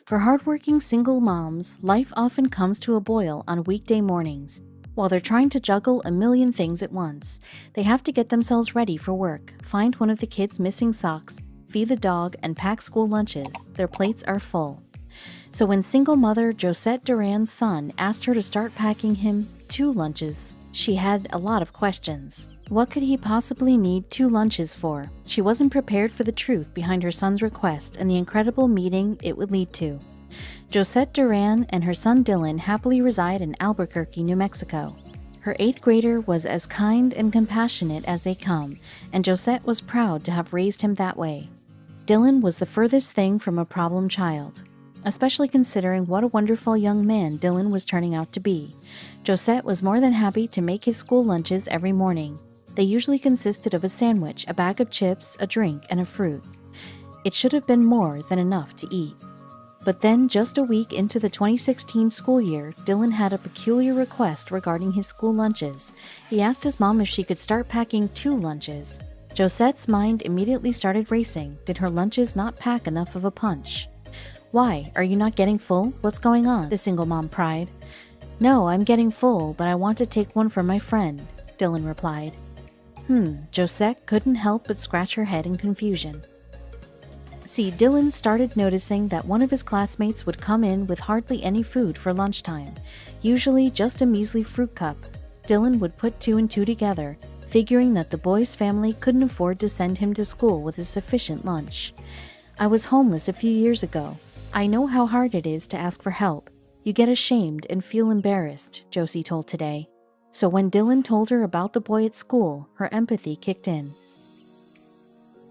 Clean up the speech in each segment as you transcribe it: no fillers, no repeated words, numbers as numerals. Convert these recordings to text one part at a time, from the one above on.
For hardworking single moms, life often comes to a boil on weekday mornings. While they're trying to juggle a million things at once, they have to get themselves ready for work, find one of the kids' missing socks, feed the dog, and pack school lunches. Their plates are full. So when single mother Josette Duran's son asked her to start packing him 2 lunches, she had a lot of questions. What could he possibly need 2 lunches for? She wasn't prepared for the truth behind her son's request and the incredible meeting it would lead to. Josette Duran and her son Dylan happily reside in Albuquerque, New Mexico. Her 8th grader was as kind and compassionate as they come, and Josette was proud to have raised him that way. Dylan was the furthest thing from a problem child, especially considering what a wonderful young man Dylan was turning out to be. Josette was more than happy to make his school lunches every morning. They usually consisted of a sandwich, a bag of chips, a drink, and a fruit. It should have been more than enough to eat. But then, just a week into the 2016 school year, Dylan had a peculiar request regarding his school lunches. He asked his mom if she could start packing 2 lunches. Josette's mind immediately started racing. Did her lunches not pack enough of a punch? "Why, are you not getting full? What's going on?" the single mom pried. "No, I'm getting full, but I want to take one for my friend," Dylan replied. Josette couldn't help but scratch her head in confusion. See, Dylan started noticing that one of his classmates would come in with hardly any food for lunchtime, usually just a measly fruit cup. Dylan would put 2 and 2 together, figuring that the boy's family couldn't afford to send him to school with a sufficient lunch. "I was homeless a few years ago. I know how hard it is to ask for help. You get ashamed and feel embarrassed," Josie told Today. So when Dylan told her about the boy at school, her empathy kicked in.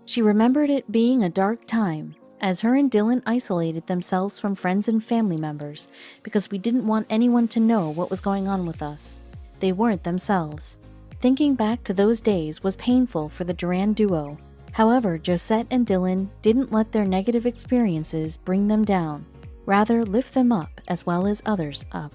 She remembered it being a dark time, as her and Dylan isolated themselves from friends and family members because we didn't want anyone to know what was going on with us. They weren't themselves. Thinking back to those days was painful for the Duran duo. However, Josette and Dylan didn't let their negative experiences bring them down, rather lift them up as well as others up.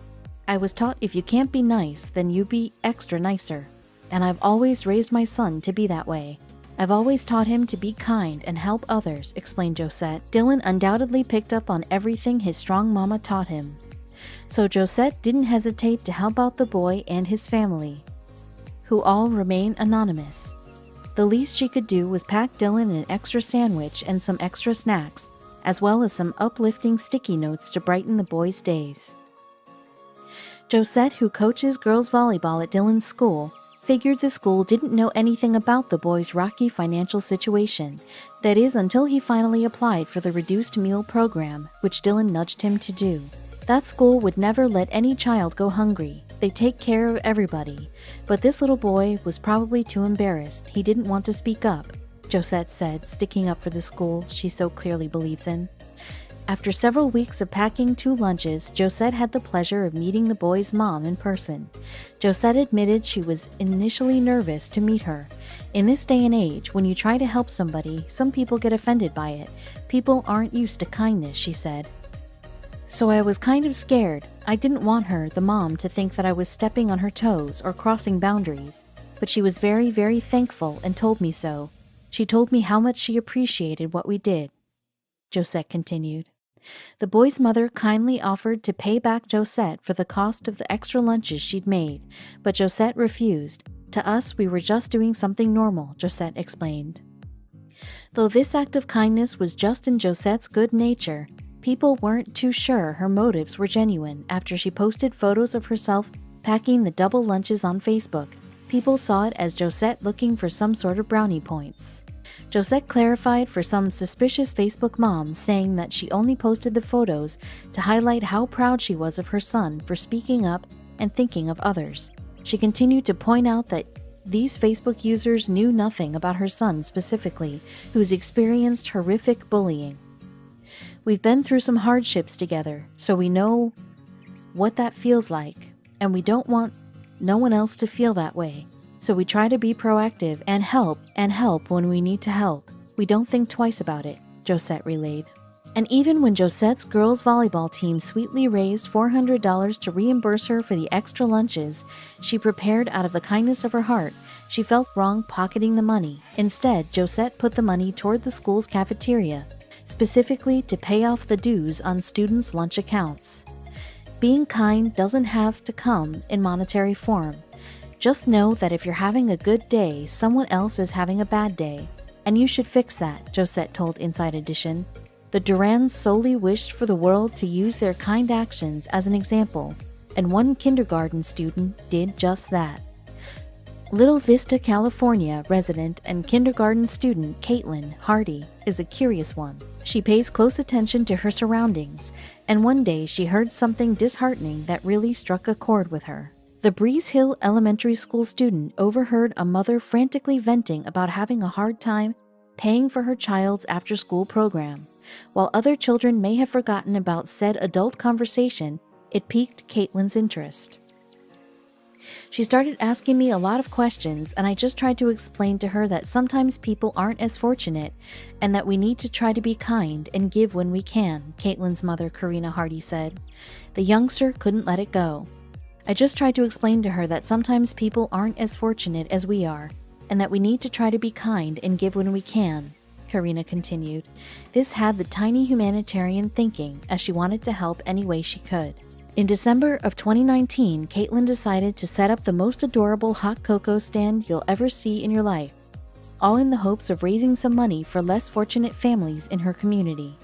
"I was taught if you can't be nice, then you be extra nicer. And I've always raised my son to be that way. I've always taught him to be kind and help others," explained Josette. Dylan undoubtedly picked up on everything his strong mama taught him. So Josette didn't hesitate to help out the boy and his family, who all remain anonymous. The least she could do was pack Dylan an extra sandwich and some extra snacks, as well as some uplifting sticky notes to brighten the boy's days. Josette, who coaches girls volleyball at Dylan's school, figured the school didn't know anything about the boy's rocky financial situation. That is, until he finally applied for the reduced meal program, which Dylan nudged him to do. That school would never let any child go hungry. They take care of everybody. But this little boy was probably too embarrassed. He didn't want to speak up, Josette said, sticking up for the school she so clearly believes in. After several weeks of packing 2 lunches, Josette had the pleasure of meeting the boy's mom in person. Josette admitted she was initially nervous to meet her. In this day and age, when you try to help somebody, some people get offended by it. People aren't used to kindness, she said. "So I was kind of scared. I didn't want her, the mom, to think that I was stepping on her toes or crossing boundaries. But she was very, very thankful and told me so. She told me how much she appreciated what we did," Josette continued. The boy's mother kindly offered to pay back Josette for the cost of the extra lunches she'd made, but Josette refused. "To us, we were just doing something normal," Josette explained. Though this act of kindness was just in Josette's good nature, people weren't too sure her motives were genuine. After she posted photos of herself packing the double lunches on Facebook, people saw it as Josette looking for some sort of brownie points. Josette clarified for some suspicious Facebook moms, saying that she only posted the photos to highlight how proud she was of her son for speaking up and thinking of others. She continued to point out that these Facebook users knew nothing about her son specifically, who's experienced horrific bullying. "We've been through some hardships together, so we know what that feels like, and we don't want no one else to feel that way. So we try to be proactive and help when we need to help. We don't think twice about it," Josette relayed. And even when Josette's girls' volleyball team sweetly raised $400 to reimburse her for the extra lunches she prepared out of the kindness of her heart, she felt wrong pocketing the money. Instead, Josette put the money toward the school's cafeteria, specifically to pay off the dues on students' lunch accounts. Being kind doesn't have to come in monetary form. Just know that if you're having a good day, someone else is having a bad day, and you should fix that, Josette told Inside Edition. The Durans solely wished for the world to use their kind actions as an example, and one kindergarten student did just that. Little Vista, California resident and kindergarten student Caitlin Hardy is a curious one. She pays close attention to her surroundings, and one day she heard something disheartening that really struck a chord with her. The Breeze Hill Elementary School student overheard a mother frantically venting about having a hard time paying for her child's after-school program. While other children may have forgotten about said adult conversation, it piqued Caitlin's interest. She started asking me a lot of questions, and I just tried to explain to her that sometimes people aren't as fortunate and that we need to try to be kind and give when we can, Caitlin's mother, Karina Hardy, said. The youngster couldn't let it go. I just tried to explain to her that sometimes people aren't as fortunate as we are and that we need to try to be kind and give when we can, Karina continued. This had the tiny humanitarian thinking, as she wanted to help any way she could. In December of 2019, Caitlin decided to set up the most adorable hot cocoa stand you'll ever see in your life, all in the hopes of raising some money for less fortunate families in her community.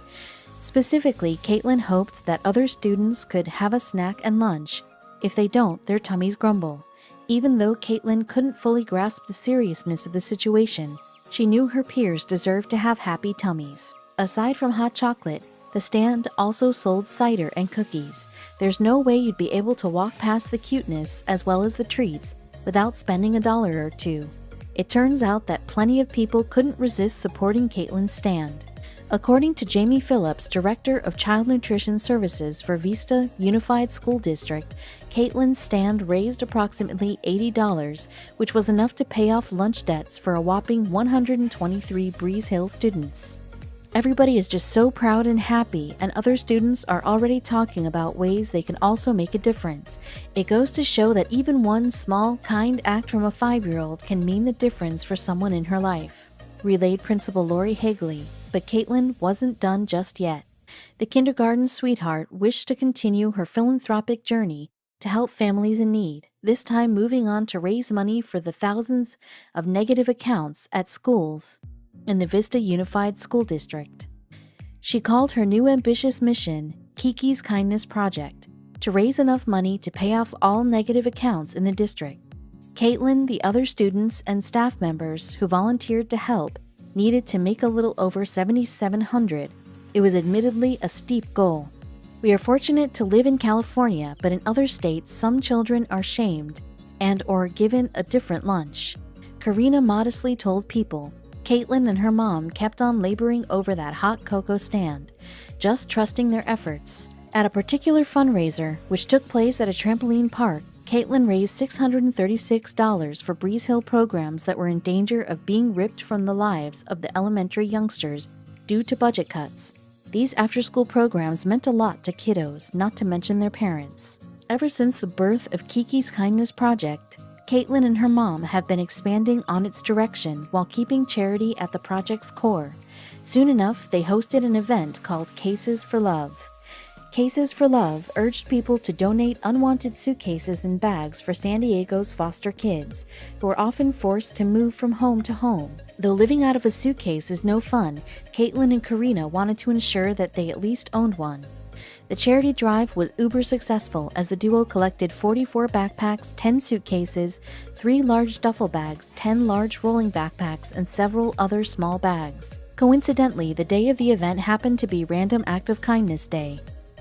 Specifically, Caitlin hoped that other students could have a snack and lunch. If they don't, their tummies grumble. Even though Caitlin couldn't fully grasp the seriousness of the situation, she knew her peers deserved to have happy tummies. Aside from hot chocolate, the stand also sold cider and cookies. There's no way you'd be able to walk past the cuteness as well as the treats without spending $1 or $2. It turns out that plenty of people couldn't resist supporting Caitlin's stand. According to Jamie Phillips, Director of Child Nutrition Services for Vista Unified School District, Caitlin's stand raised approximately $80, which was enough to pay off lunch debts for a whopping 123 Breeze Hill students. Everybody is just so proud and happy, and other students are already talking about ways they can also make a difference. It goes to show that even one small, kind act from a 5-year-old can mean the difference for someone in her life, relayed Principal Lori Higley. But Caitlin wasn't done just yet. The kindergarten sweetheart wished to continue her philanthropic journey to help families in need, this time moving on to raise money for the thousands of negative accounts at schools in the Vista Unified School District. She called her new ambitious mission Kiki's Kindness Project, to raise enough money to pay off all negative accounts in the district. Caitlin, the other students, and staff members who volunteered to help needed to make a little over $7,700. It was admittedly a steep goal. We are fortunate to live in California, but in other states, some children are shamed and or given a different lunch. Karina modestly told People. Caitlin and her mom kept on laboring over that hot cocoa stand, just trusting their efforts. At a particular fundraiser, which took place at a trampoline park, Caitlin raised $636 for Breeze Hill programs that were in danger of being ripped from the lives of the elementary youngsters due to budget cuts. These after-school programs meant a lot to kiddos, not to mention their parents. Ever since the birth of Kiki's Kindness Project, Caitlin and her mom have been expanding on its direction while keeping charity at the project's core. Soon enough, they hosted an event called Cases for Love. Cases for Love urged people to donate unwanted suitcases and bags for San Diego's foster kids, who are often forced to move from home to home. Though living out of a suitcase is no fun, Caitlin and Karina wanted to ensure that they at least owned one. The charity drive was uber successful as the duo collected 44 backpacks, 10 suitcases, 3 large duffel bags, 10 large rolling backpacks, and several other small bags. Coincidentally, the day of the event happened to be Random Act of Kindness Day.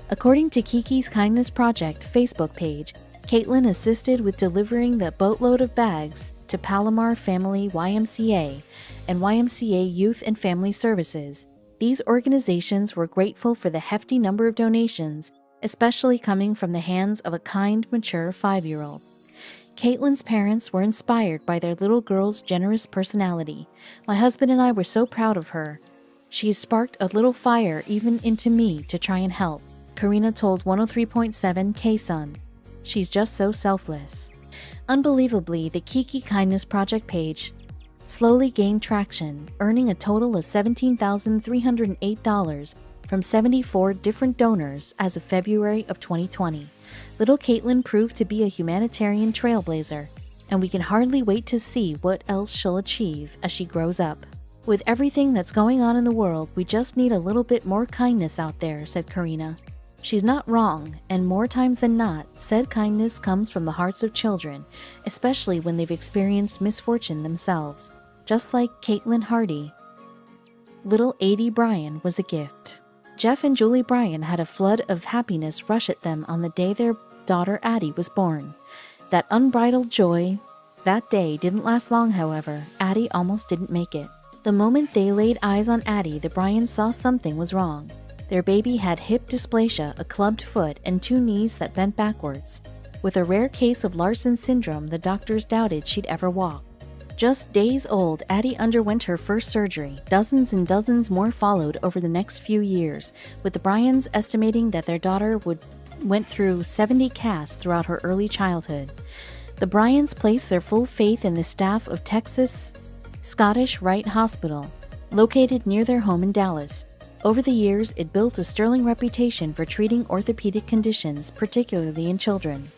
According to Kiki's Kindness Project Facebook page, Caitlin assisted with delivering the boatload of bags to Palomar Family YMCA and YMCA Youth and Family Services. These organizations were grateful for the hefty number of donations, especially coming from the hands of a kind, mature 5-year-old. Caitlin's parents were inspired by their little girl's generous personality. My husband and I were so proud of her. She has sparked a little fire even into me to try and help, Karina told 103.7 K-Sun. She's just so selfless. Unbelievably, the Kiki Kindness Project page slowly gained traction, earning a total of $17,308 from 74 different donors as of February of 2020. Little Caitlin proved to be a humanitarian trailblazer, and we can hardly wait to see what else she'll achieve as she grows up. With everything that's going on in the world, we just need a little bit more kindness out there, said Karina. She's not wrong, and more times than not, said kindness comes from the hearts of children, especially when they've experienced misfortune themselves, just like Caitlin Hardy. Little Adie Bryan was a gift. Jeff and Julie Bryan had a flood of happiness rush at them on the day their daughter Addie was born. That unbridled joy that day didn't last long, however. Addie almost didn't make it. The moment they laid eyes on Addie, the Bryans saw something was wrong. Their baby had hip dysplasia, a clubbed foot, and 2 knees that bent backwards. With a rare case of Larsen syndrome, the doctors doubted she'd ever walk. Just days old, Addie underwent her first surgery. Dozens and dozens more followed over the next few years, with the Bryans estimating that their daughter went through 70 casts throughout her early childhood. The Bryans placed their full faith in the staff of Texas Scottish Rite Hospital, located near their home in Dallas. Over the years, it built a sterling reputation for treating orthopedic conditions, particularly in children.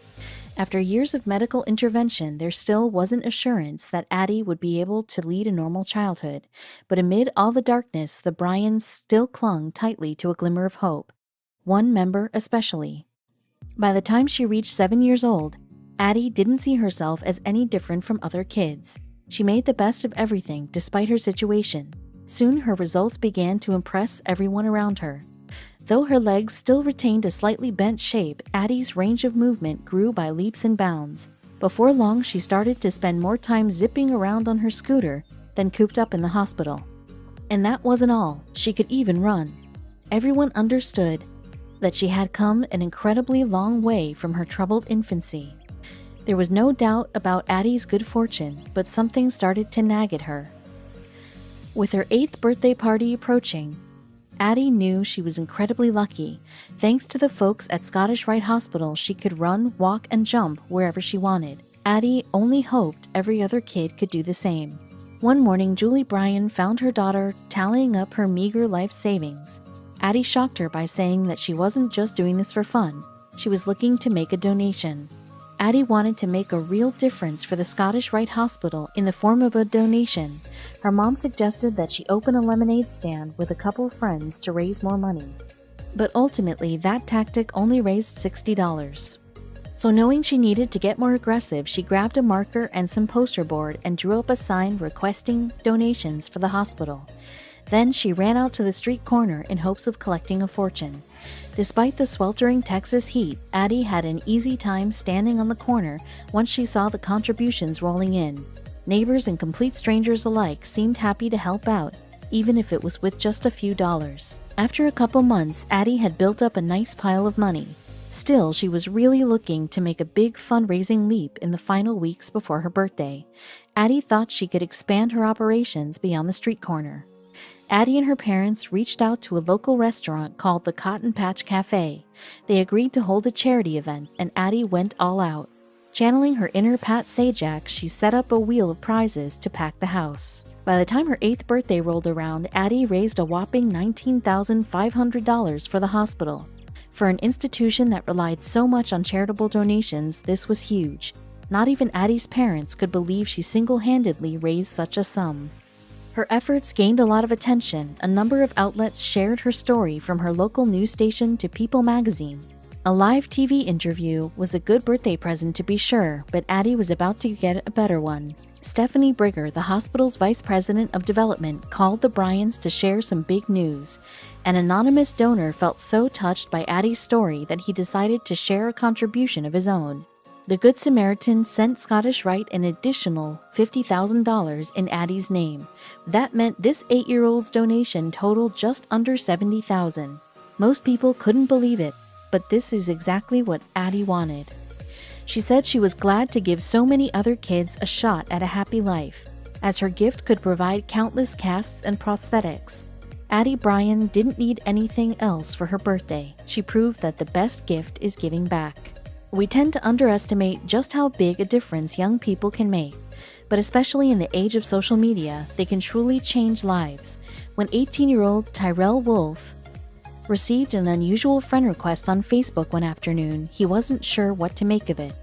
After years of medical intervention, there still wasn't assurance that Addie would be able to lead a normal childhood. But amid all the darkness, the Bryans still clung tightly to a glimmer of hope. One member especially. By the time she reached 7 years old, Addie didn't see herself as any different from other kids. She made the best of everything despite her situation. Soon her results began to impress everyone around her. Though her legs still retained a slightly bent shape, Addie's range of movement grew by leaps and bounds. Before long, she started to spend more time zipping around on her scooter than cooped up in the hospital. And that wasn't all. She could even run. Everyone understood that she had come an incredibly long way from her troubled infancy. There was no doubt about Addie's good fortune, but something started to nag at her. With her 8th birthday party approaching, Addie knew she was incredibly lucky. Thanks to the folks at Scottish Rite Hospital, she could run, walk, and jump wherever she wanted. Addie only hoped every other kid could do the same. One morning, Julie Bryan found her daughter tallying up her meager life savings. Addie shocked her by saying that she wasn't just doing this for fun. She was looking to make a donation. Addie wanted to make a real difference for the Scottish Rite Hospital in the form of a donation. Her mom suggested that she open a lemonade stand with a couple friends to raise more money. But ultimately, that tactic only raised $60. So knowing she needed to get more aggressive, she grabbed a marker and some poster board and drew up a sign requesting donations for the hospital. Then she ran out to the street corner in hopes of collecting a fortune. Despite the sweltering Texas heat, Addie had an easy time standing on the corner once she saw the contributions rolling in. Neighbors and complete strangers alike seemed happy to help out, even if it was with just a few dollars. After a couple months, Addie had built up a nice pile of money. Still, she was really looking to make a big fundraising leap in the final weeks before her birthday. Addie thought she could expand her operations beyond the street corner. Addie and her parents reached out to a local restaurant called the Cotton Patch Cafe. They agreed to hold a charity event, and Addie went all out. Channeling her inner Pat Sajak, she set up a wheel of prizes to pack the house. By the time her 8th birthday rolled around, Addie raised a whopping $19,500 for the hospital. For an institution that relied so much on charitable donations, this was huge. Not even Addie's parents could believe she single-handedly raised such a sum. Her efforts gained a lot of attention. A number of outlets shared her story, from her local news station to People magazine. A live TV interview was a good birthday present to be sure, but Addie was about to get a better one. Stephanie Brigger, the hospital's vice president of development, called the Bryans to share some big news. An anonymous donor felt so touched by Addie's story that he decided to share a contribution of his own. The Good Samaritan sent Scottish Rite an additional $50,000 in Addie's name. That meant this 8-year-old's donation totaled just under $70,000. Most people couldn't believe it, but this is exactly what Addie wanted. She said she was glad to give so many other kids a shot at a happy life, as her gift could provide countless casts and prosthetics. Addie Bryan didn't need anything else for her birthday. She proved that the best gift is giving back. We tend to underestimate just how big a difference young people can make. But especially in the age of social media, they can truly change lives. When 18-year-old Tyrell Wolf received an unusual friend request on Facebook one afternoon, he wasn't sure what to make of it.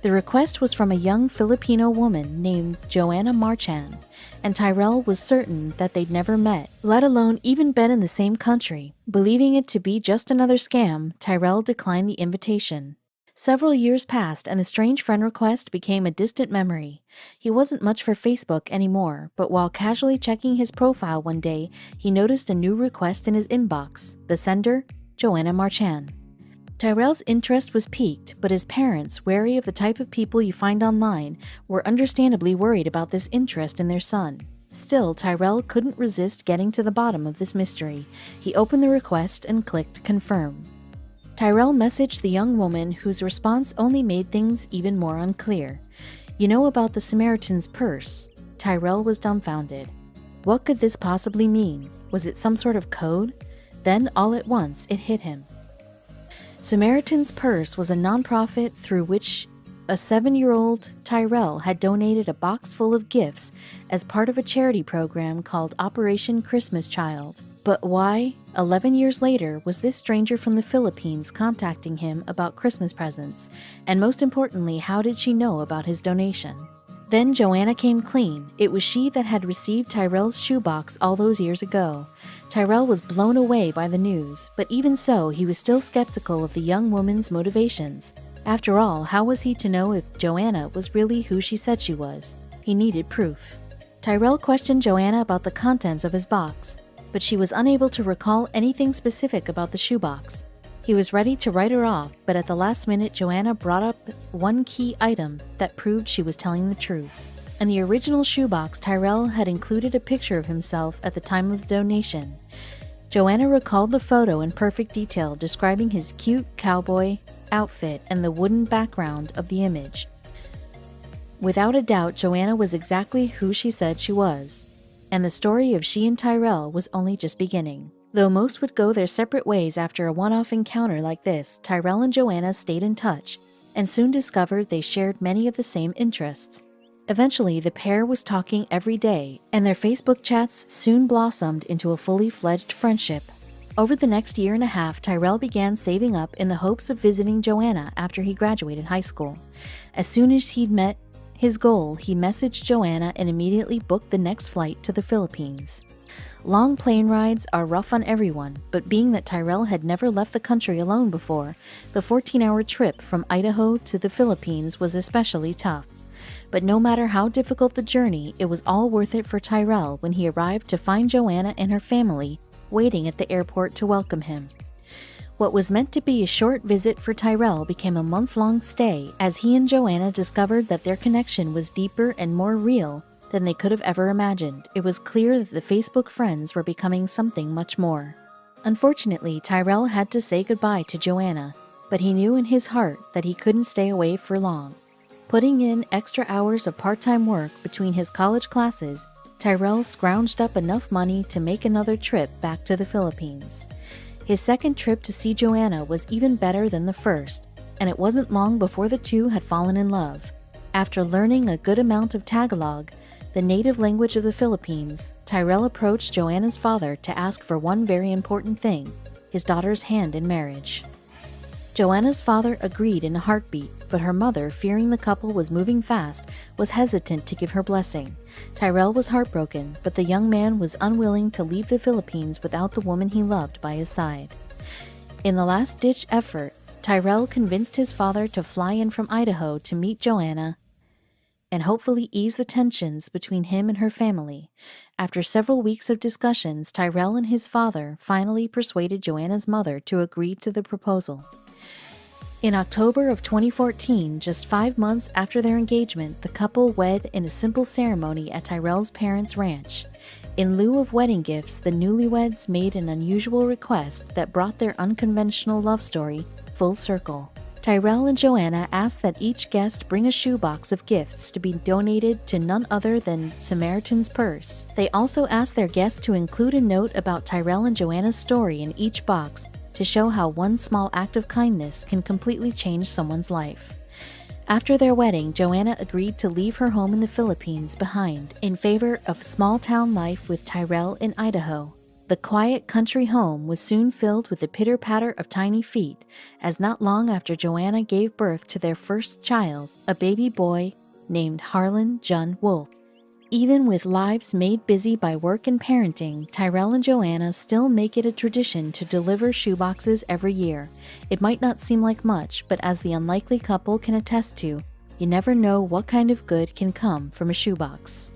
The request was from a young Filipino woman named Joanna Marchan, and Tyrell was certain that they'd never met, let alone even been in the same country. Believing it to be just another scam, Tyrell declined the invitation. Several years passed, and the strange friend request became a distant memory. He wasn't much for Facebook anymore, but while casually checking his profile one day, he noticed a new request in his inbox. The sender, Joanna Marchan. Tyrell's interest was piqued, but his parents, wary of the type of people you find online, were understandably worried about this interest in their son. Still, Tyrell couldn't resist getting to the bottom of this mystery. He opened the request and clicked confirm. Tyrell messaged the young woman, whose response only made things even more unclear. "You know about the Samaritan's Purse?" Tyrell was dumbfounded. What could this possibly mean? Was it some sort of code? Then, all at once, it hit him. Samaritan's Purse was a nonprofit through which a 7-year-old Tyrell had donated a box full of gifts as part of a charity program called Operation Christmas Child. But why, 11 years later, was this stranger from the Philippines contacting him about Christmas presents? And most importantly, how did she know about his donation? Then Joanna came clean. It was she that had received Tyrell's shoebox all those years ago. Tyrell was blown away by the news, but even so, he was still skeptical of the young woman's motivations. After all, how was he to know if Joanna was really who she said she was? He needed proof. Tyrell questioned Joanna about the contents of his box, but she was unable to recall anything specific about the shoebox. He was ready to write her off, but at the last minute, Joanna brought up one key item that proved she was telling the truth. In the original shoebox, Tyrell had included a picture of himself at the time of the donation. Joanna recalled the photo in perfect detail, describing his cute cowboy outfit and the wooden background of the image. Without a doubt, Joanna was exactly who she said she was, and the story of she and Tyrell was only just beginning. Though most would go their separate ways after a one-off encounter like this, Tyrell and Joanna stayed in touch, and soon discovered they shared many of the same interests. Eventually, the pair was talking every day, and their Facebook chats soon blossomed into a fully fledged friendship. Over the next year and a half, Tyrell began saving up in the hopes of visiting Joanna after he graduated high school. As soon as he'd met his goal, he messaged Joanna and immediately booked the next flight to the Philippines. Long plane rides are rough on everyone, but being that Tyrell had never left the country alone before, the 14-hour trip from Idaho to the Philippines was especially tough. But no matter how difficult the journey, it was all worth it for Tyrell when he arrived to find Joanna and her family waiting at the airport to welcome him. What was meant to be a short visit for Tyrell became a month-long stay as he and Joanna discovered that their connection was deeper and more real than they could have ever imagined. It was clear that the Facebook friends were becoming something much more. Unfortunately, Tyrell had to say goodbye to Joanna, but he knew in his heart that he couldn't stay away for long. Putting in extra hours of part-time work between his college classes, Tyrell scrounged up enough money to make another trip back to the Philippines. His second trip to see Joanna was even better than the first, and it wasn't long before the two had fallen in love. After learning a good amount of Tagalog, the native language of the Philippines, Tyrell approached Joanna's father to ask for one very important thing: his daughter's hand in marriage. Joanna's father agreed in a heartbeat, but her mother, fearing the couple was moving fast, was hesitant to give her blessing. Tyrell was heartbroken, but the young man was unwilling to leave the Philippines without the woman he loved by his side. In the last-ditch effort, Tyrell convinced his father to fly in from Idaho to meet Joanna and hopefully ease the tensions between him and her family. After several weeks of discussions, Tyrell and his father finally persuaded Joanna's mother to agree to the proposal. In October of 2014, just 5 months after their engagement, the couple wed in a simple ceremony at Tyrell's parents' ranch. In lieu of wedding gifts, the newlyweds made an unusual request that brought their unconventional love story full circle. Tyrell and Joanna asked that each guest bring a shoebox of gifts to be donated to none other than Samaritan's Purse. They also asked their guests to include a note about Tyrell and Joanna's story in each box, to show how one small act of kindness can completely change someone's life. After their wedding, Joanna agreed to leave her home in the Philippines behind in favor of small-town life with Tyrell in Idaho. The quiet country home was soon filled with the pitter-patter of tiny feet, as not long after Joanna gave birth to their first child, a baby boy named Harlan Jun Wolf. Even with lives made busy by work and parenting, Tyrell and Joanna still make it a tradition to deliver shoeboxes every year. It might not seem like much, but as the unlikely couple can attest to, you never know what kind of good can come from a shoebox.